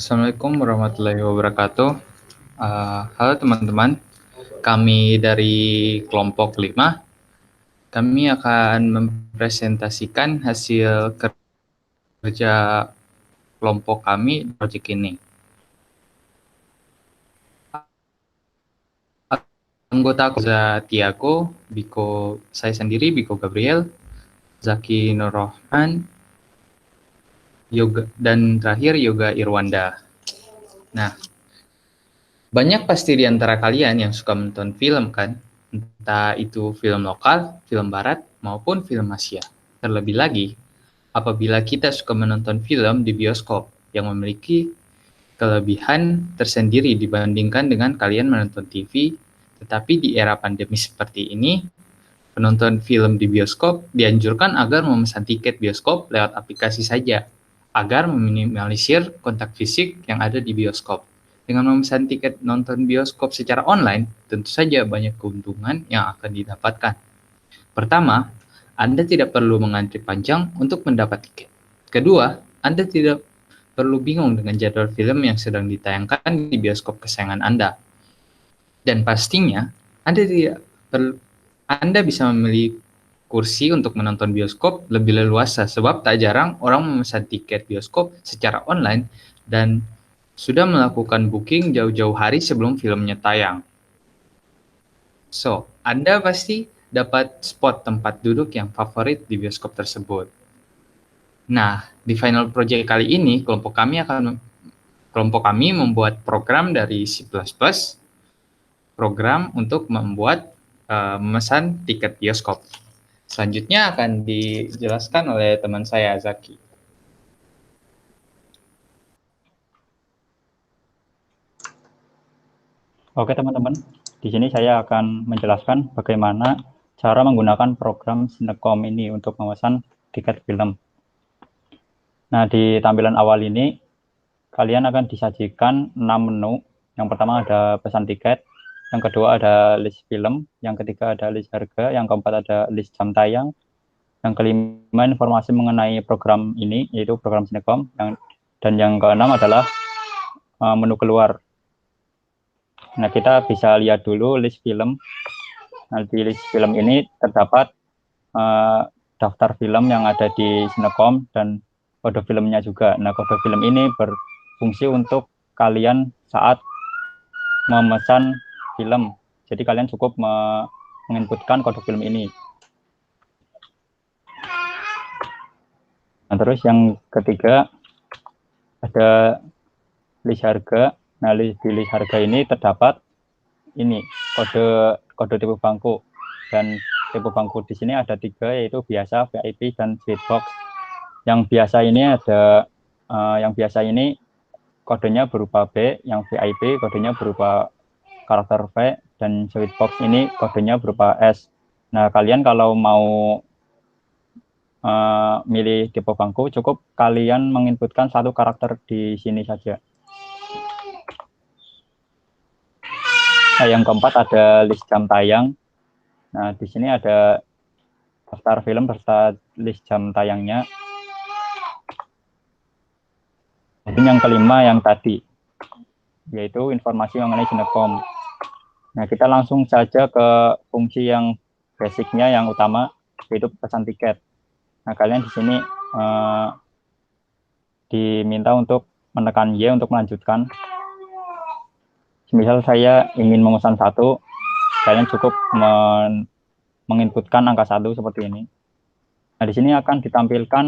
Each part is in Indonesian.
Assalamualaikum warahmatullahi wabarakatuh. Halo teman-teman, kami dari kelompok 5. Kami akan mempresentasikan hasil kerja kelompok kami di proyek ini. Anggota Tiago, Biko, saya sendiri, Biko Gabriel, Zaki Nurrohman, Yoga, dan terakhir Yoga Irwanda. Nah, banyak pasti di antara kalian yang suka menonton film kan? Entah itu film lokal, film barat, maupun film Asia. Terlebih lagi, apabila kita suka menonton film di bioskop yang memiliki kelebihan tersendiri dibandingkan dengan kalian menonton TV, tetapi di era pandemi seperti ini, penonton film di bioskop dianjurkan agar memesan tiket bioskop lewat aplikasi saja, agar meminimalisir kontak fisik yang ada di bioskop. Dengan memesan tiket nonton bioskop secara online, tentu saja banyak keuntungan yang akan didapatkan. Pertama, Anda tidak perlu mengantri panjang untuk mendapat tiket. Kedua, Anda tidak perlu bingung dengan jadwal film yang sedang ditayangkan di bioskop kesayangan Anda. Dan pastinya, Anda bisa memilih kursi untuk menonton bioskop lebih leluasa sebab tak jarang orang memesan tiket bioskop secara online dan sudah melakukan booking jauh-jauh hari sebelum filmnya tayang. So, Anda pasti dapat spot tempat duduk yang favorit di bioskop tersebut. Nah, di final project kali ini, kelompok kami membuat program dari C++, program untuk membuat memesan tiket bioskop. Selanjutnya akan dijelaskan oleh teman saya, Zaki. Oke teman-teman, di sini saya akan menjelaskan bagaimana cara menggunakan program Cinecom ini untuk memesan tiket film. Nah, di tampilan awal ini, kalian akan disajikan 6 menu. Yang pertama ada pesan tiket, yang kedua ada list film, yang ketiga ada list harga, yang keempat ada list jam tayang, yang kelima informasi mengenai program ini, yaitu program Cinecom, dan yang keenam adalah menu keluar. Nah, kita bisa lihat dulu list film. Nah, di list film ini terdapat daftar film yang ada di Cinecom dan kode filmnya juga. Nah, kode film ini berfungsi untuk kalian saat memesan film. Jadi kalian cukup menginputkan kode film ini. Nah, terus yang ketiga ada list harga. Nah, di list harga ini terdapat ini kode tipe bangku, dan tipe bangku di sini ada 3, yaitu biasa, VIP, dan sweetbox. Yang biasa ini kodenya berupa B, yang VIP kodenya berupa karakter V, dan sweetbox ini kodenya berupa S. Nah, kalian kalau mau milih tipe bangku, cukup kalian menginputkan satu karakter di sini saja. Nah, yang keempat ada list jam tayang. Nah, di sini ada daftar film serta list jam tayangnya. Dan yang kelima yang tadi, yaitu informasi mengenai Cinecom. Nah, kita langsung saja ke fungsi yang basicnya, yang utama, yaitu pesan tiket. Nah, kalian di sini diminta untuk menekan Y untuk melanjutkan. Misal saya ingin memesan 1, kalian cukup menginputkan angka 1 seperti ini. Nah, di sini akan ditampilkan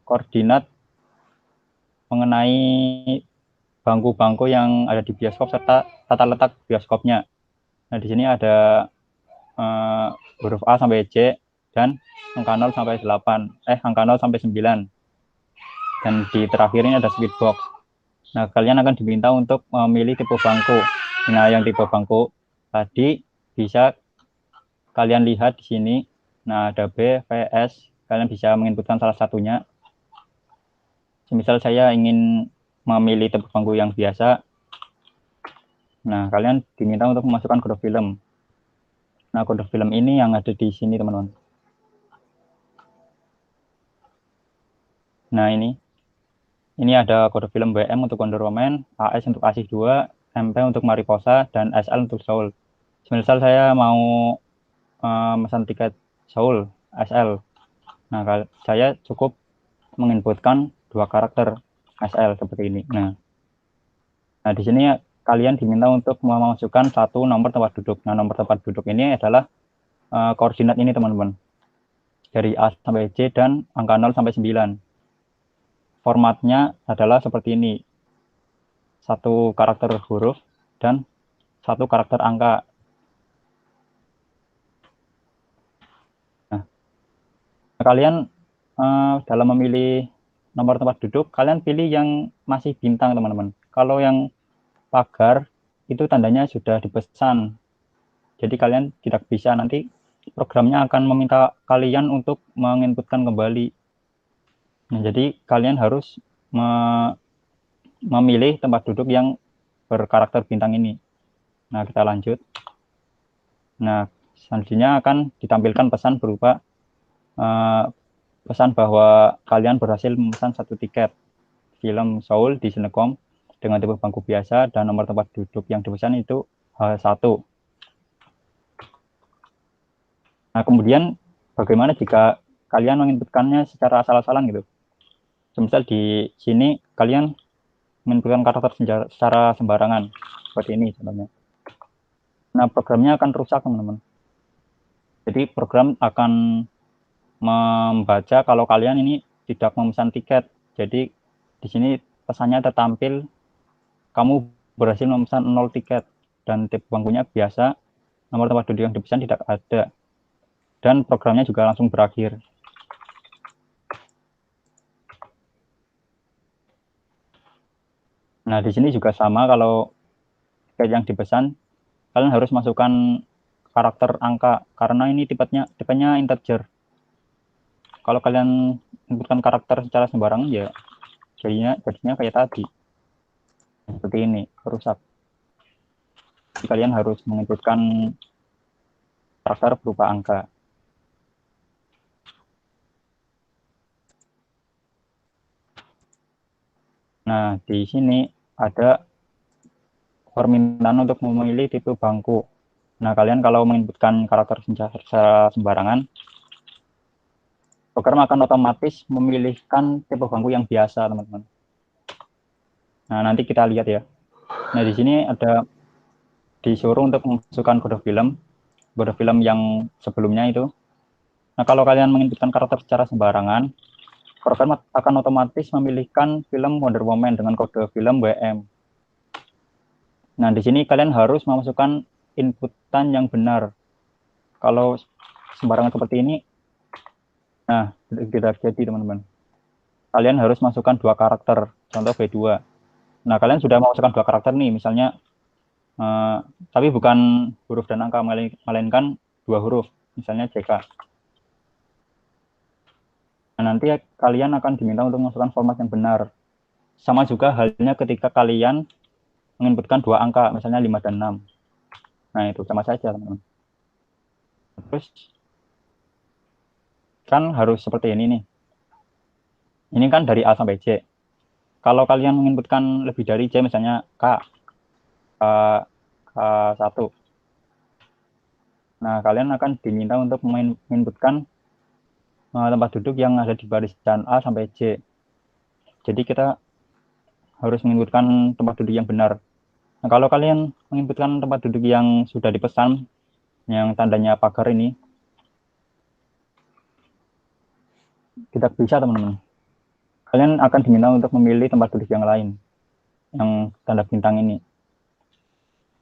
koordinat mengenai bangku-bangku yang ada di bioskop serta tata letak bioskopnya. Nah, di sini ada huruf A sampai J dan angka 0 sampai 8, angka 0 sampai 9. Dan di terakhir ini ada sweetbox. Nah, kalian akan diminta untuk memilih tipe bangku. Nah, yang tipe bangku tadi bisa kalian lihat di sini. Nah, ada B, V, S. Kalian bisa menginputkan salah satunya. Misal saya ingin memilih tipe bangku yang biasa. Nah, kalian diminta untuk memasukkan kode film. Nah, kode film ini yang ada di sini, teman-teman. Nah, ini. Ini ada kode film WM untuk Wonder Woman, AS untuk Asih 2, MP untuk Mariposa, dan SL untuk Soul. Misal saya mau memesan tiket Soul, SL. Nah, saya cukup menginputkan 2 karakter SL seperti ini. Nah, di sini kalian diminta untuk memasukkan 1 nomor tempat duduk. Nah, nomor tempat duduk ini adalah koordinat ini, teman-teman. Dari A sampai C dan angka 0 sampai 9. Formatnya adalah seperti ini. 1 karakter huruf dan 1 karakter angka. Nah, kalian dalam memilih nomor tempat duduk, kalian pilih yang masih bintang, teman-teman. Kalau yang pagar, itu tandanya sudah dipesan. Jadi kalian tidak bisa, nanti programnya akan meminta kalian untuk menginputkan kembali. Nah, jadi kalian harus memilih tempat duduk yang berkarakter bintang ini. Nah, kita lanjut. Nah, selanjutnya akan ditampilkan pesan berupa pesan bahwa kalian berhasil memesan 1 tiket film Soul di Sinekom dengan tipe bangku biasa dan nomor tempat duduk yang dipesan itu H1. Nah, kemudian bagaimana jika kalian menginputkannya secara asal-asalan gitu? Semisal di sini kalian menginputkan karakter secara sembarangan, seperti ini contohnya. Nah, programnya akan rusak, teman-teman. Jadi program akan membaca kalau kalian ini tidak memesan tiket. Jadi di sini pesannya tertampil kamu berhasil memesan 0 tiket dan tipe bangkunya biasa, nomor tempat duduk yang dipesan tidak ada. Dan programnya juga langsung berakhir. Nah, di sini juga sama, kalau tiket yang dipesan, kalian harus masukkan karakter angka, karena ini tipenya integer. Kalau kalian inputkan karakter secara sembarangan, ya jadinya kayak tadi. Seperti ini, rusak. Jadi kalian harus menginputkan karakter berupa angka. Nah, di sini ada permintaan untuk memilih tipe bangku. Nah, kalian kalau menginputkan karakter secara sembarangan, program akan otomatis memilihkan tipe bangku yang biasa, teman-teman. Nah, nanti kita lihat ya. Nah, di sini ada disuruh untuk memasukkan kode film yang sebelumnya itu. Nah, kalau kalian menginputkan karakter secara sembarangan, program akan otomatis memilihkan film Wonder Woman dengan kode film WM. Nah, di sini kalian harus memasukkan inputan yang benar. Kalau sembarangan seperti ini, nah, tidak jadi, teman-teman. Kalian harus masukkan 2 karakter, contoh B2. Nah, kalian sudah memasukkan 2 karakter nih, misalnya, tapi bukan huruf dan angka, melainkan 2 huruf, misalnya JK. Nah, nanti kalian akan diminta untuk memasukkan format yang benar. Sama juga halnya ketika kalian menginputkan 2 angka, misalnya 5 dan 6. Nah, itu sama saja, teman-teman. Terus, kan harus seperti ini nih. Ini kan dari A sampai C. Kalau kalian menginputkan lebih dari C, misalnya K1. Nah, kalian akan diminta untuk menginputkan tempat duduk yang ada di barisan A sampai C. Jadi kita harus menginputkan tempat duduk yang benar. Nah, kalau kalian menginputkan tempat duduk yang sudah dipesan, yang tandanya pagar ini, tidak bisa, teman-teman. Kalian akan diminta untuk memilih tempat duduk yang lain, yang tanda bintang ini.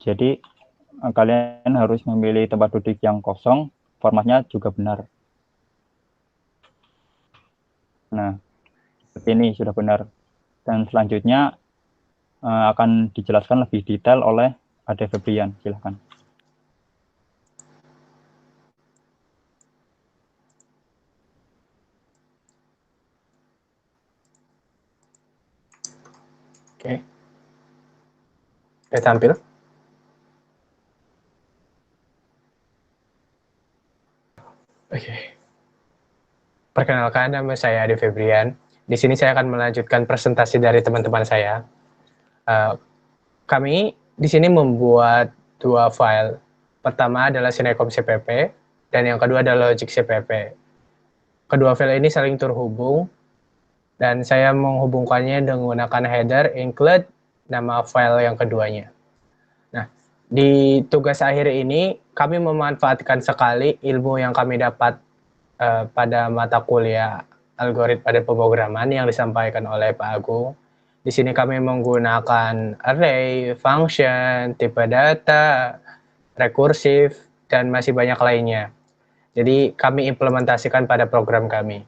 Jadi kalian harus memilih tempat duduk yang kosong, formatnya juga benar. Nah, seperti ini sudah benar. Dan selanjutnya akan dijelaskan lebih detail oleh Ade Febrian. Silahkan. Oke. Udah tampil? Oke. Perkenalkan, nama saya Ade Febrian. di sini saya akan melanjutkan presentasi dari teman-teman saya. Kami di sini membuat dua file. Pertama adalah Sinecom CPP, dan yang kedua adalah Logic CPP. Kedua file ini saling terhubung, dan saya menghubungkannya dengan menggunakan header include nama file yang keduanya. Nah, di tugas akhir ini, kami memanfaatkan sekali ilmu yang kami dapat pada mata kuliah algoritma dan pemrograman yang disampaikan oleh Pak Agung. Di sini kami menggunakan array, function, tipe data, rekursif, dan masih banyak lainnya. Jadi kami implementasikan pada program kami.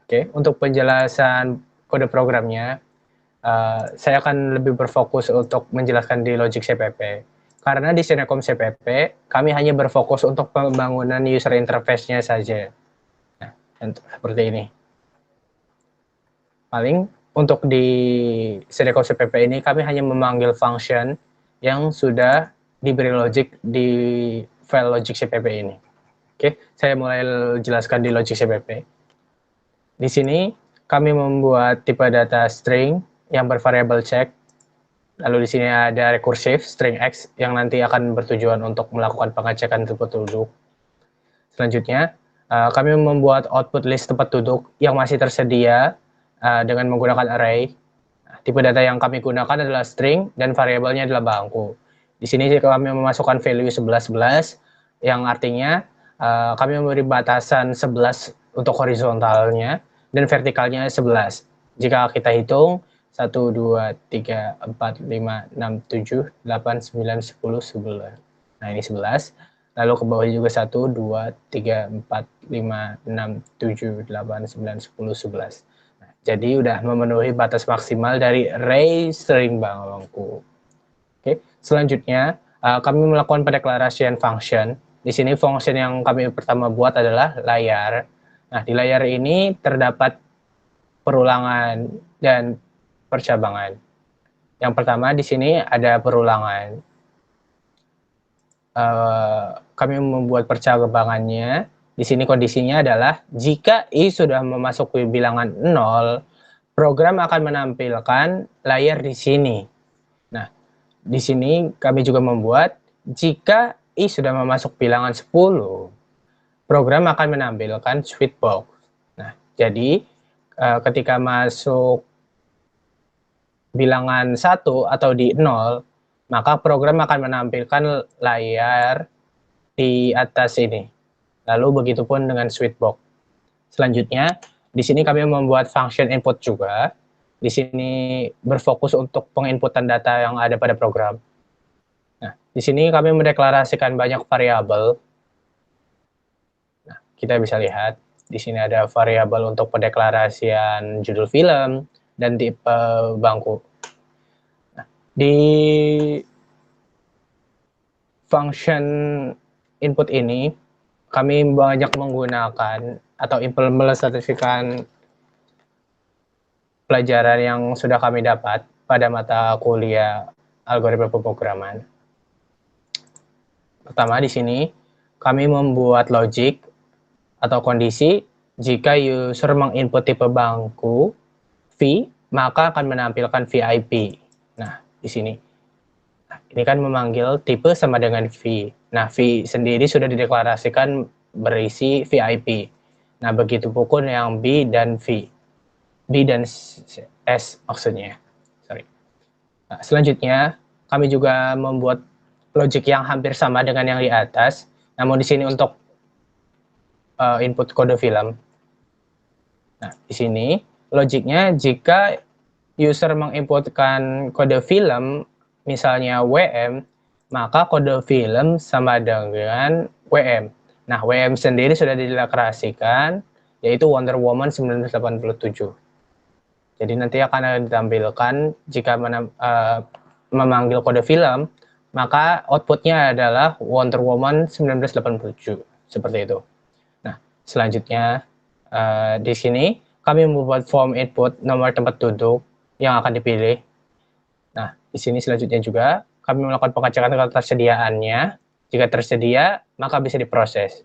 Oke, untuk penjelasan kode programnya, saya akan lebih berfokus untuk menjelaskan di Logic CPP. Karena di Sinecom CPP, kami hanya berfokus untuk pembangunan user interface-nya saja. Nah, seperti ini. Paling untuk di Sinecom CPP ini, kami hanya memanggil function yang sudah diberi logic di file Logic CPP ini. Oke, saya mulai jelaskan di Logic CPP. Di sini, kami membuat tipe data string yang bervariabel check. Lalu di sini ada rekursif string x yang nanti akan bertujuan untuk melakukan pengecekan tempat duduk. Selanjutnya, kami membuat output list tempat duduk yang masih tersedia dengan menggunakan array. Tipe data yang kami gunakan adalah string dan variabelnya adalah bangku. Di sini kami memasukkan value 11 yang artinya kami memberi batasan 11 untuk horizontalnya dan vertikalnya 11. Jika kita hitung 1, 2, 3, 4, 5, 6, 7, 8, 9, 10, 11. Nah, ini 11. Lalu ke bawah juga 1, 2, 3, 4, 5, 6, 7, 8, 9, 10, 11. Nah, jadi udah memenuhi batas maksimal dari array string bangku. Oke, selanjutnya kami melakukan pendeklarasian function. Di sini function yang kami pertama buat adalah layar. Nah, di layar ini terdapat perulangan dan percabangan. Yang pertama di sini ada perulangan. Kami membuat percabangannya. Di sini kondisinya adalah jika i sudah memasuki bilangan 0, program akan menampilkan layar di sini. Nah, di sini kami juga membuat jika i sudah memasuk bilangan 10, program akan menampilkan sweet box. Nah, jadi ketika masuk bilangan 1 atau di 0, maka program akan menampilkan layar di atas ini. Lalu begitupun dengan sweet box. Selanjutnya, di sini kami membuat function input juga. Di sini berfokus untuk penginputan data yang ada pada program. Nah, di sini kami mendeklarasikan banyak variabel. Nah, kita bisa lihat di sini ada variabel untuk pendeklarasian judul film dan tipe bangku. Nah, di function input ini kami banyak menggunakan atau implementasikan pelajaran yang sudah kami dapat pada mata kuliah algoritma pemrograman. Pertama di sini kami membuat logic atau kondisi jika user menginput tipe bangku V, maka akan menampilkan VIP. Nah, di sini. Nah, ini kan memanggil tipe sama dengan V. Nah, V sendiri sudah dideklarasikan berisi VIP. Nah, begitu pun yang B dan V. B dan S maksudnya. Sorry. Nah, selanjutnya, kami juga membuat logic yang hampir sama dengan yang di atas. Namun di sini untuk input kode film. Nah, di sini logiknya jika user menginputkan kode film, misalnya WM, maka kode film sama dengan WM. Nah, WM sendiri sudah dideklarasikan, yaitu Wonder Woman 1987. Jadi nanti akan ditampilkan jika memanggil kode film, maka outputnya adalah Wonder Woman 1987. Seperti itu. Nah, selanjutnya di sini kami membuat form input nomor tempat duduk yang akan dipilih. Nah, di sini selanjutnya juga kami melakukan pengecekan ketersediaannya. Jika tersedia, maka bisa diproses.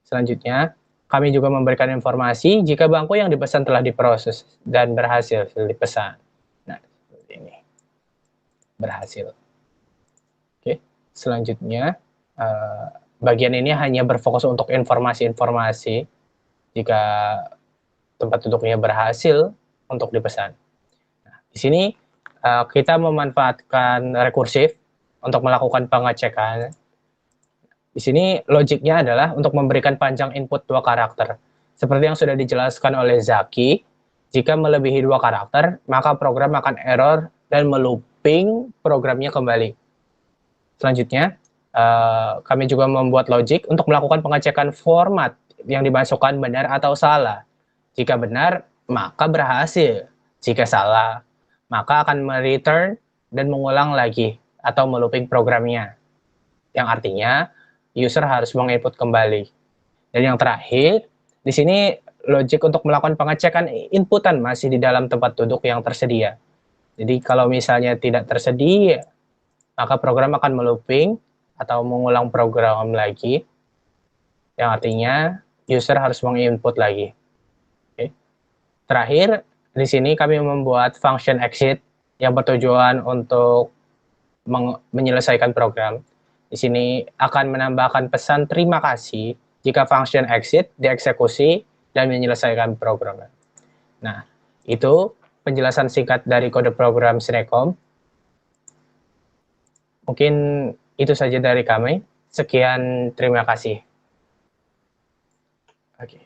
Selanjutnya, kami juga memberikan informasi jika bangku yang dipesan telah diproses dan berhasil dipesan. Nah, seperti ini. Berhasil. Oke, selanjutnya bagian ini hanya berfokus untuk informasi-informasi jika tempat duduknya berhasil untuk dipesan. Nah, di sini kita memanfaatkan rekursif untuk melakukan pengecekan. Di sini logiknya adalah untuk memberikan panjang input 2 karakter. Seperti yang sudah dijelaskan oleh Zaki, jika melebihi 2 karakter, maka program akan error dan melooping programnya kembali. Selanjutnya, kami juga membuat logik untuk melakukan pengecekan format yang dimasukkan benar atau salah. Jika benar, maka berhasil. Jika salah, maka akan mereturn dan mengulang lagi atau melooping programnya. Yang artinya, user harus menginput kembali. Dan yang terakhir, di sini logik untuk melakukan pengecekan inputan masih di dalam tempat duduk yang tersedia. Jadi kalau misalnya tidak tersedia, maka program akan melooping atau mengulang program lagi, yang artinya user harus menginput lagi. Oke. Terakhir, di sini kami membuat function exit yang bertujuan untuk menyelesaikan program. Di sini akan menambahkan pesan terima kasih jika function exit dieksekusi dan menyelesaikan program. Nah, itu penjelasan singkat dari kode program Sinekom. Mungkin itu saja dari kami. Sekian, terima kasih. Oke.